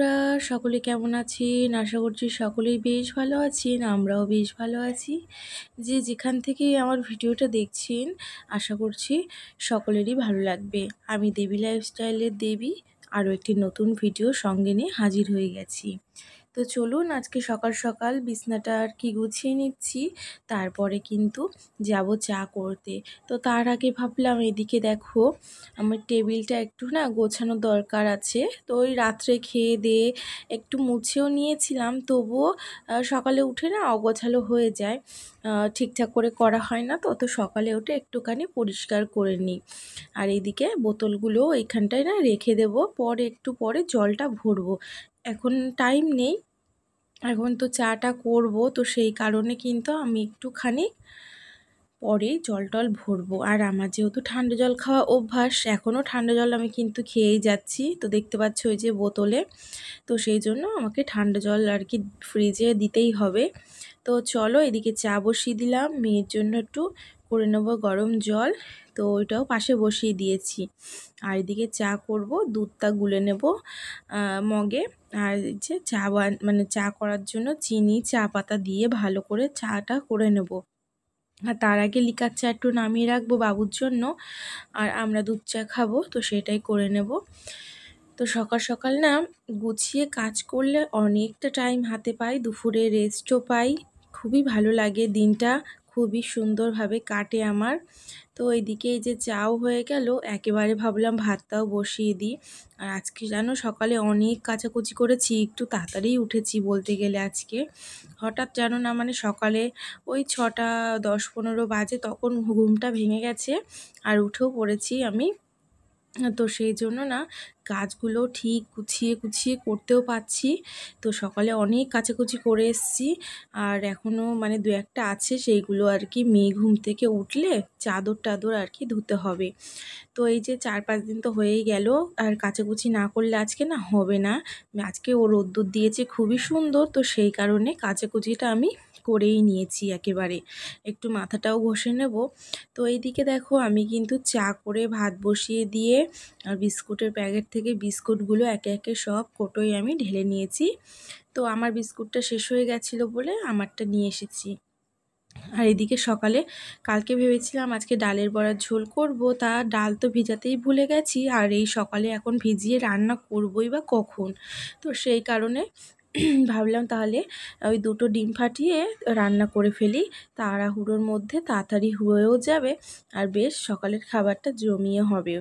বন্ধুরা, সকলে কেমন আছেন? আশা করছি সকলেই বেশ ভালো আছেন। আমরাও বেশ ভালো আছি। যে যেখান থেকেই আমার ভিডিওটা দেখছেন, আশা করছি সকলেরই ভালো লাগবে। আমি দেবী লাইফস্টাইলের দেবী আরও একটি নতুন ভিডিও সঙ্গে নিয়ে হাজির হয়ে গেছি। তো চলুন আজকে সকাল সকাল বিছনাটা আর কি গুছিয়ে নিচ্ছি, তারপরে কিন্তু যাব চা করতে। তো তার আগে ভাবলাম এদিকে দেখো, আমার টেবিলটা একটু না গোছানো দরকার আছে। তো ওই রাত্রে খেয়ে দিয়ে একটু মুছেও নিয়েছিলাম, তবুও সকালে উঠে না অগোছালো হয়ে যায়, ঠিকঠাক করে করা হয় না। তো সকালে উঠে একটুখানি পরিষ্কার করে নিই। আর এইদিকে বোতলগুলো এইখানটায় না রেখে দেবো, পরে একটু পরে জলটা ভরবো। এখন টাইম নেই, এখন তো চাটা করব, তো সেই কারণে কিন্তু আমি একটুখানি পরেই জল টল ভরবো। আর আমার যেহেতু ঠান্ডা জল খাওয়া অভ্যাস, এখনও ঠান্ডা জল আমি কিন্তু খেয়েই যাচ্ছি। তো দেখতে পাচ্ছ ওই যে বোতলে, তো সেই জন্য আমাকে ঠান্ডা জল আর কি ফ্রিজে দিতেই হবে। তো চলো এদিকে চা বসিয়ে দিলাম, মেয়ের জন্য একটু করে নেবো গরম জল, তো ওইটাও পাশে বসিয়ে দিয়েছি। আর এদিকে চা করব, দুধটা গুলে নেব মগে। আর যে মানে চা করার জন্য চিনি চা পাতা দিয়ে ভালো করে চাটা করে নেব। আর তার আগে লিকার চা একটু নামিয়ে রাখবো বাবুর জন্য, আর আমরা দুধ চা খাবো, তো সেটাই করে নেব। তো সকাল সকাল না গুছিয়ে কাজ করলে অনেকটা টাইম হাতে পাই, দুপুরে রেস্টও পাই, খুবই ভালো লাগে, দিনটা খুবই সুন্দরভাবে কাটে আমার। তো এইদিকে এই যে চাও হয়ে গেল, একেবারে ভাবলাম ভাতটাও বসিয়ে দিই। আর আজকে জানো সকালে অনেক কাচাকুচি করেছি, একটু তাড়াতাড়ি উঠেছি বলতে গেলে আজকে। হঠাৎ জানো না, মানে সকালে ওই 6:10-15 বাজে, তখন ঘুমটা ভেঙে গেছে আর উঠেও পড়েছি আমি। তো সেই জন্য না কাজগুলো ঠিক গুছিয়ে গুছিয়ে করতেও পারছি। তো সকালে অনেক কাচাকুচি করে এসেছি, আর এখনও মানে দু একটা আছে, সেইগুলো আর কি মেয়ে ঘুম থেকে উঠলে চাদর টাদর আর কি ধুতে হবে। তো এই যে 4-5 দিন তো হয়েই গেল, আর কাচাকুচি না করলে আজকে না হবে না। আজকে ও রোদ্দুর দিয়েছে খুবই সুন্দর, তো সেই কারণে কাচাকুচিটা আমি করেই নিয়েছি একেবারে। একটু মাথাটাও ঘষে নেব। তো এইদিকে দেখো আমি কিন্তু চা করে ভাত বসিয়ে দিয়ে আর বিস্কুটের প্যাকেট থেকে বিস্কুটগুলো একে একে সব কোটোয় আমি ঢেলে নিয়েছি। তো আমার বিস্কুটটা শেষ হয়ে গেছিলো বলে আমারটা নিয়ে এসেছি। আর এদিকে সকালে কালকে ভেবেছিলাম আজকে ডালের বড়ার ঝোল করব, তা ডাল তো ভিজাতেই ভুলে গেছি, আর এই সকালে এখন ভিজিয়ে রান্না করবই বা কখন। তো সেই কারণে ভাবলাম তাহলে ওই দুটো ডিম ফাটিয়ে রান্না করে ফেলি, তাড়াহুড়োর মধ্যে তাড়াতাড়ি হয়েও যাবে, আর বেশ সকালের খাবারটা জমিয়ে হবে।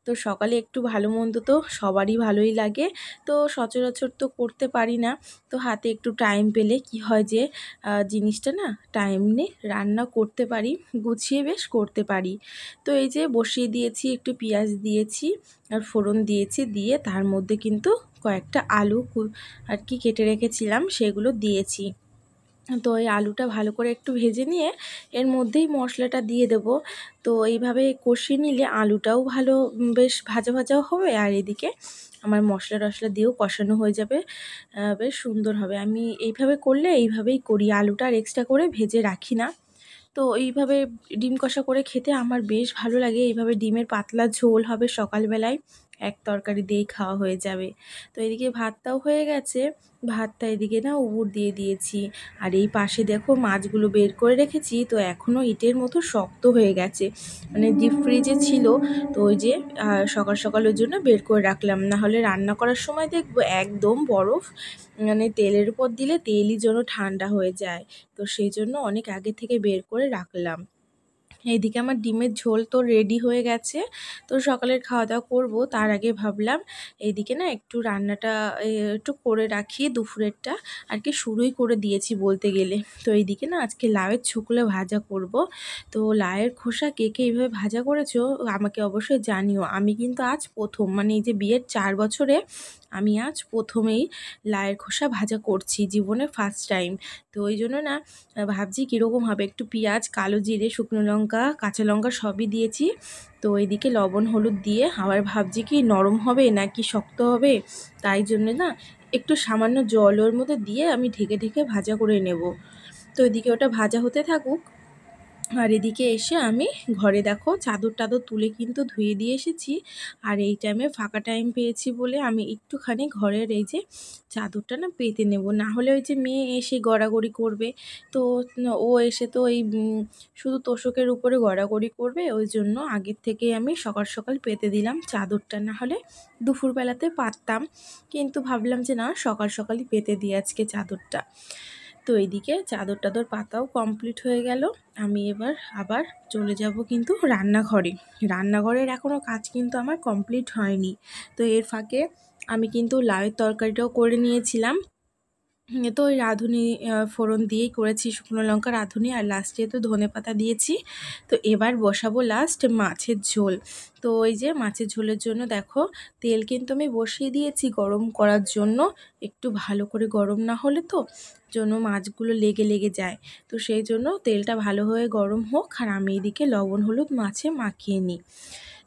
তো সকালে একটু ভালো মন্দ তো সবারই ভালোই লাগে, তো সচরাচর তো করতে পারি না। তো হাতে একটু টাইম পেলে কি হয় যে জিনিসটা না টাইম নিয়ে রান্না করতে পারি, গুছিয়ে বেশ করতে পারি। তো এই যে বসিয়ে দিয়েছি, একটু পেঁয়াজ দিয়েছি আর ফোড়ন দিয়েছি, দিয়ে তার মধ্যে কিন্তু কয়েকটা আলু আর কি কেটে রেখেছিলাম সেগুলো দিয়েছি। তো এই আলুটা ভালো করে একটু ভেজে নিয়ে এর মধ্যেই মশলাটা দিয়ে দেব। তো এইভাবে কষিয়ে নিলে আলুটাও ভালো বেশ ভাজা ভাজাও হবে, আর এদিকে আমার মশলা টশলা দিয়েও কষানো হয়ে যাবে, বেশ সুন্দর হবে। আমি এইভাবে করলে এইভাবেই করি, আলুটা আর এক্সট্রা করে ভেজে রাখি না। তো এইভাবে ডিম কষা করে খেতে আমার বেশ ভালো লাগে। এইভাবে ডিমের পাতলা ঝোল হবে সকালবেলায়, এক তরকারি দিয়েই খাওয়া হয়ে যাবে। তো এদিকে ভাতটাও হয়ে গেছে, ভাতটা এদিকে না উবুর দিয়ে দিয়েছি। আর এই পাশে দেখো মাছগুলো বের করে রেখেছি, তো এখনও ইটের মতো শক্ত হয়ে গেছে, মানে ডিপ ফ্রিজে ছিল। তো ওই যে সকাল সকাল ওই জন্য বের করে রাখলাম, না হলে রান্না করার সময় দেখবো একদম বরফ, মানে তেলের উপর দিলে তেলই যেন ঠান্ডা হয়ে যায়। তো সেই জন্য অনেক আগে থেকে বের করে রাখলাম। এইদিকে আমার ডিমের ঝোল তো রেডি হয়ে গেছে, তো সকালের খাওয়া দাওয়া করবো, তার আগে ভাবলাম এইদিকে না একটু রান্নাটা একটু করে রাখি, দুপুরেরটা আর কি শুরুই করে দিয়েছি বলতে গেলে। তো এইদিকে না আজকে লাউয়ের ছোকলা ভাজা করব। তো লাউয়ের খোসা কে কে এইভাবে ভাজা করেছো আমাকে অবশ্যই জানিও। আমি কিন্তু আজ প্রথম, মানে এই যে বিয়ের 4 বছরে আমি আজ প্রথমেই লাউয়ের খোসা ভাজা করছি, জীবনে ফার্স্ট টাইম। তো ওই জন্য না ভাবছি কীরকম হবে, একটু পেঁয়াজ, কালো জিরে, শুকনো লঙ্কা, কাঁচা লঙ্কা সবই দিয়েছি। তো এইদিকে লবণ হলুদ দিয়ে আবার ভাবছি কি নরম হবে নাকি শক্ত হবে, তাই জন্য না একটু সামান্য জল ওর মধ্যে দিয়ে আমি ঢেকে ঢেকে ভাজা করে নেব। তো এদিকে ওটা ভাজা হতে থাকুক, আর এদিকে এসে আমি ঘরে দেখো চাদর টাদর তুলে কিন্তু ধুয়ে দিয়ে এসেছি। আর এই টাইমে ফাঁকা টাইম পেয়েছি বলে আমি একটুখানি ঘরের এই যে চাদরটা না পেতে নেব, না হলে ওই যে মেয়ে এসে গড়াগড়ি করবে। তো ও এসে তো এই শুধু তোশকের উপরে গড়াগড়ি করবে, ওই জন্য আগের থেকে আমি সকাল সকাল পেতে দিলাম চাদরটা, না হলে দুপুরবেলাতে পারতাম, কিন্তু ভাবলাম যে না সকাল সকালই পেতে দিই আজকে চাদরটা। তো এইদিকে চাদর টাদর পাতাও কমপ্লিট হয়ে গেল। আমি এবার আবার চলে যাব কিন্তু রান্নাঘরে। রান্নাঘরের এখনও কাজ কিন্তু আমার কমপ্লিট হয়নি। তো এর ফাঁকে আমি কিন্তু লাউয়ের তরকারিটাও করে নিয়েছিলাম। তো ওই রাঁধুনি ফোড়ন দিয়েই করেছি, শুকনো লঙ্কা রাঁধুনি, আর লাস্টে তো ধনেপাতা দিয়েছি। তো এবার বসাবো লাস্ট মাছের ঝোল। তো ওই যে মাছের ঝোলের জন্য দেখো তেল কিন্তু আমি বসিয়ে দিয়েছি গরম করার জন্য। একটু ভালো করে গরম না হলে তো জন্য মাছগুলো লেগে লেগে যায়। তো সেই জন্য তেলটা ভালো হয়ে গরম হোক, আর আমি এদিকে লবণ হলুদ মাছে মাখিয়ে নিই।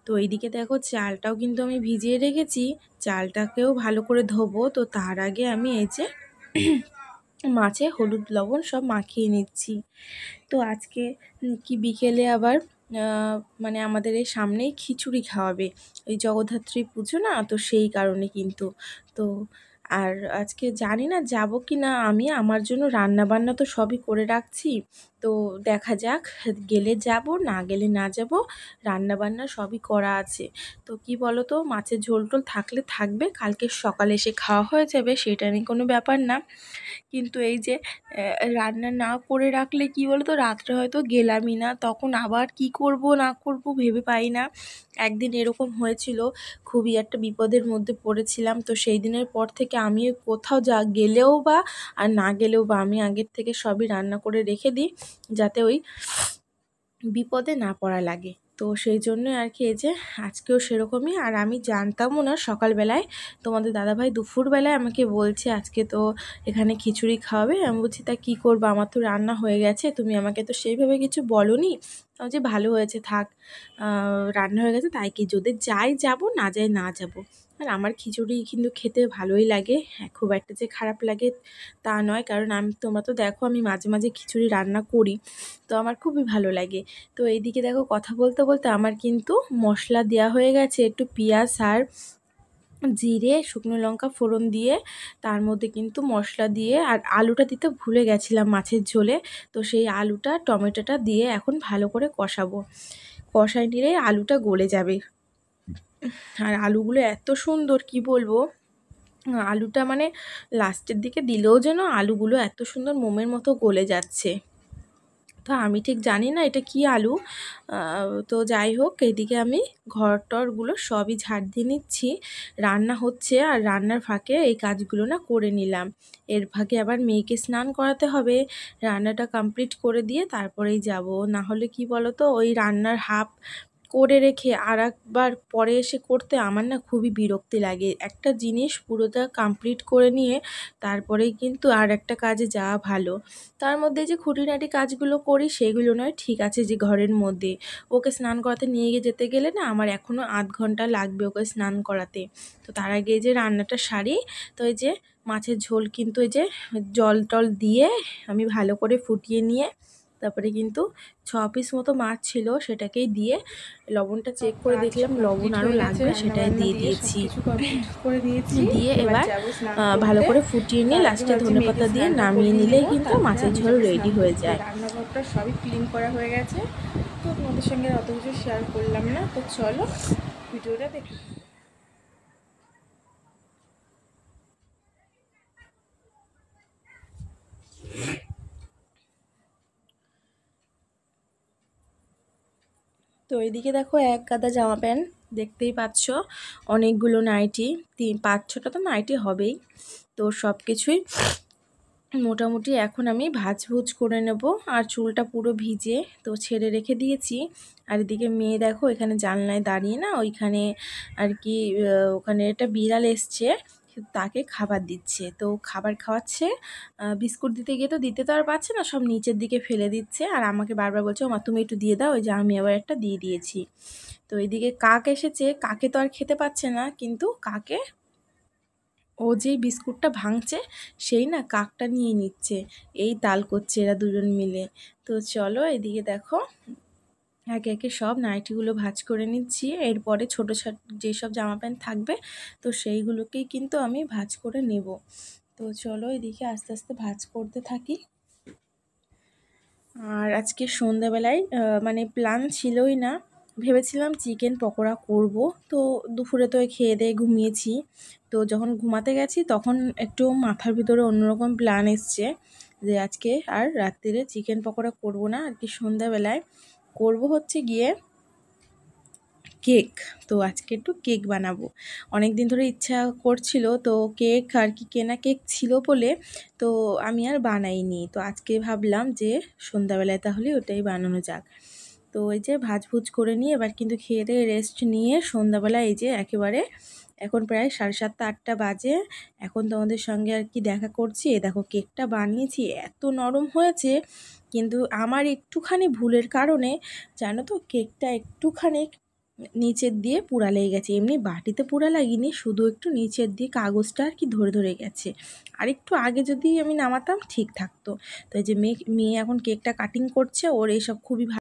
তো এইদিকে দেখো চালটাও কিন্তু আমি ভিজিয়ে রেখেছি, চালটাকেও ভালো করে ধোবো। তো তার আগে আমি এই যে মাছে হলুদ লবণ সব মাখিয়ে নিচ্ছি। তো আজকে কি বিকেলে আবার মানে আমাদের এই সামনেই খিচুড়ি খাওয়াবে, এই জগদ্ধাত্রী পুজো না, তো সেই কারণে কিন্তু। তো আর আজকে জানি না যাব কি না, আমি আমার জন্য রান্না বান্না তো সবই করে রাখছি। তো দেখা যাক, গেলে যাব, না গেলে না যাব, রান্না বান্না সবই করা আছে। তো কি বলো তো, মাছের ঝোল টোল থাকলে থাকবে, কালকে সকালে এসে খাওয়া হয়ে যাবে, সেটা নিয়ে কোনো ব্যাপার না। কিন্তু এই যে রান্না না করে রাখলে কি বলো তো, রাত্রে হয়তো গেলামই না, তখন আবার কি করব না করব ভেবে পাই না। একদিন এরকম হয়েছিল, খুবই একটা বিপদের মধ্যে পড়েছিলাম। তো সেই দিনের পর থেকে আমি কোথাও গেলেও বা আর না গেলেও বা আমি আগের থেকে সবই রান্না করে রেখে দিই, যাতে ওই বিপদে না পড়া লাগে। তো সেই জন্য আর কি এই যে আজকেও সেরকমই। আর আমি জানতামও না সকালবেলায়, তোমাদের দাদাভাই দুপুরবেলায় আমাকে বলছে আজকে তো এখানে খিচুড়ি খাওয়াবে। আমি বলছি তা কী করবো, আমার তো রান্না হয়ে গেছে, তুমি আমাকে তো সেইভাবে কিছু বলোনি। আমি যে ভালো হয়েছে থাক, রান্না হয়ে গেছে, তাই কি যদি যাই যাব, না যাই না যাব। আর আমার খিচুড়ি কিন্তু খেতে ভালোই লাগে, হ্যাঁ খুব একটা যে খারাপ লাগে তা নয়, কারণ তোমরা তো দেখো আমি মাঝে মাঝে খিচুড়ি রান্না করি, তো আমার খুবই ভালো লাগে। তো এইদিকে দেখো কথা বলতে বলতে আমার কিন্তু মশলা দেওয়া হয়ে গেছে, একটু পেঁয়াজ আর জিরে শুকনো লঙ্কা ফোড়ন দিয়ে তার মধ্যে কিন্তু মশলা দিয়ে, আর আলুটা দিতে ভুলে গেছিলাম মাছের ঝোলে। তো সেই আলুটা টমেটোটা দিয়ে এখন ভালো করে কষাবো, কষাই নিলে আলুটা গলে যাবে। আর আলুগুলো এত সুন্দর কি বলবো, আলুটা মানে লাস্টের দিকে দিলেও যেন আলুগুলো এত সুন্দর মোমের মতো গলে যাচ্ছে। তো আমি ঠিক জানি না এটা কি আলু। তো যাই হোক, এদিকে আমি ঘর টরগুলো সবই ঝাড় দিয়ে নিচ্ছি, রান্না হচ্ছে, আর রান্নার ফাঁকে এই কাজগুলো না করে নিলাম। এর ফাঁকে আবার মেয়েকে স্নান করাতে হবে, রান্নাটা কমপ্লিট করে দিয়ে তারপরেই যাব। না হলে কি বলো তো, ওই রান্নার হাফ করে রেখে আর একবার পরে এসে করতে আমার না খুবই বিরক্তি লাগে। একটা জিনিস পুরোটা কমপ্লিট করে নিয়ে তারপরেই কিন্তু আর একটা কাজে যাওয়া ভালো। তার মধ্যে যে খুঁটিনাটি কাজগুলো করি সেগুলো নয়, ঠিক আছে যে ঘরের মধ্যে ওকে স্নান করাতে নিয়ে গিয়ে যেতে গেলে না আমার এখনও আধ ঘন্টা লাগবে ওকে স্নান করাতে। তো তার আগে এই যে রান্নাটা সারি। তো এই যে মাছের ঝোল কিন্তু এই যে জল টল দিয়ে আমি ভালো করে ফুটিয়ে নিয়ে তারপরে কিন্তু 6 পিস মতো মাছ ছিল, সেটাকেই দিয়ে লবণটা চেক করে দেখলাম লবণ আরও লাগবে, সেটাই দিয়ে দিয়েছি। করে দিয়েছি, দিয়ে এবার যাবো স্নান ভালো করতে। করে ফুটিয়ে নিয়ে তার আগে লাস্টে ভাবছি মেয়েকে ধনেপাতা দিয়ে স্নানটা নামিয়ে করিয়ে নিলেই নেবো, কিন্তু তারপরে মাছের আমি ঝোল যাবো রেডি স্নান হয়ে করতে। যায়। রান্নাঘরটা সবই ক্লিন করা হয়ে গেছে, তো তোমাদের সঙ্গে অত কিছু শেয়ার করলাম না। তো চলো ভিডিওটা দেখি। তো এইদিকে দেখো এক গাদা জামা প্যান্ট দেখতেই পাচ্ছ, অনেকগুলো নাইটি, 5-6টা তো নাইটি হবেই। তো সব কিছুই মোটামুটি এখন আমি ভাঁজ করে নেব। আর চুলটা পুরো ভিজে তো ছেড়ে রেখে দিয়েছি। আর এদিকে মেয়ে দেখো এখানে জানলায় দাঁড়িয়ে না ওইখানে আর কি, ওখানে একটা বিড়াল এসছে, তাকে খাবার দিচ্ছে, তো খাবার খাওয়াচ্ছে। বিস্কুট দিতে গিয়ে তো দিতে তো আর পারছে না, সব নিচের দিকে ফেলে দিচ্ছে, আর আমাকে বারবার বলছে মা তুমি একটু দিয়ে দাও, ওই যে আমি আবার একটা দিয়ে দিয়েছি। তো এইদিকে কাক এসেছে, কাকে তো আর খেতে পাচ্ছে না, কিন্তু কাকে ও যেই বিস্কুটটা ভাঙছে সেই না কাকটা নিয়ে নিচ্ছে, এই তাল করছে এরা দুজন মিলে। তো চলো এদিকে দেখো একে একে সব নাইটিগুলো ভাঁজ করে নিচ্ছি। এরপরে ছোটো ছোটো যেসব জামা প্যান্ট থাকবে তো সেইগুলোকেই কিন্তু আমি ভাঁজ করে নেব। তো চলো এদিকে আস্তে আস্তে ভাঁজ করতে থাকি। আর আজকে সন্ধ্যাবেলায় মানে প্ল্যান ছিলই না, ভেবেছিলাম চিকেন পকোড়া করব। তো দুপুরে তো খেয়ে দিয়ে ঘুমিয়েছি। তো যখন ঘুমাতে গেছি তখন একটু মাথার ভিতরে অন্যরকম প্ল্যান এসছে যে আজকে আর রাত্রিরে চিকেন পকোড়া করব না, আর কি সন্ধ্যাবেলায় করব হচ্ছে গিয়ে কেক। তো আজকে একটু কেক বানাবো, অনেক দিন ধরে ইচ্ছা করছিল। তো কেক আর কি কেনা কেক ছিল বলে তো আমি আর বানাইনি। তো আজকে ভাবলাম যে সন্ধ্যাবেলায় তাহলে ওটাই বানানো যাক। তো এই যে ভাজভুজ করে নিয়ে এবার কিন্তু খেয়ে দিয়ে রেস্ট নিয়ে সন্ধ্যাবেলা এই যে একেবারে এখন প্রায় 7:30-8টা বাজে, এখন তোমাদের সঙ্গে আর কি দেখা করছি। এ দেখো কেকটা বানিয়েছি, এত নরম হয়েছে, কিন্তু আমার একটুখানি ভুলের কারণে জানো তো কেকটা একটুখানি নিচের দিয়ে পুড়া লেগে গেছে। এমনি বাটিতে পুড়া লাগিনি, শুধু একটু নিচের দিয়ে কাগজটা আর কি ধরে ধরে গেছে। আর একটু আগে যদি আমি নামাতাম ঠিক থাকতো। তো এই যে মেয়ে এখন কেকটা কাটিং করছে, ওর এসব খুবই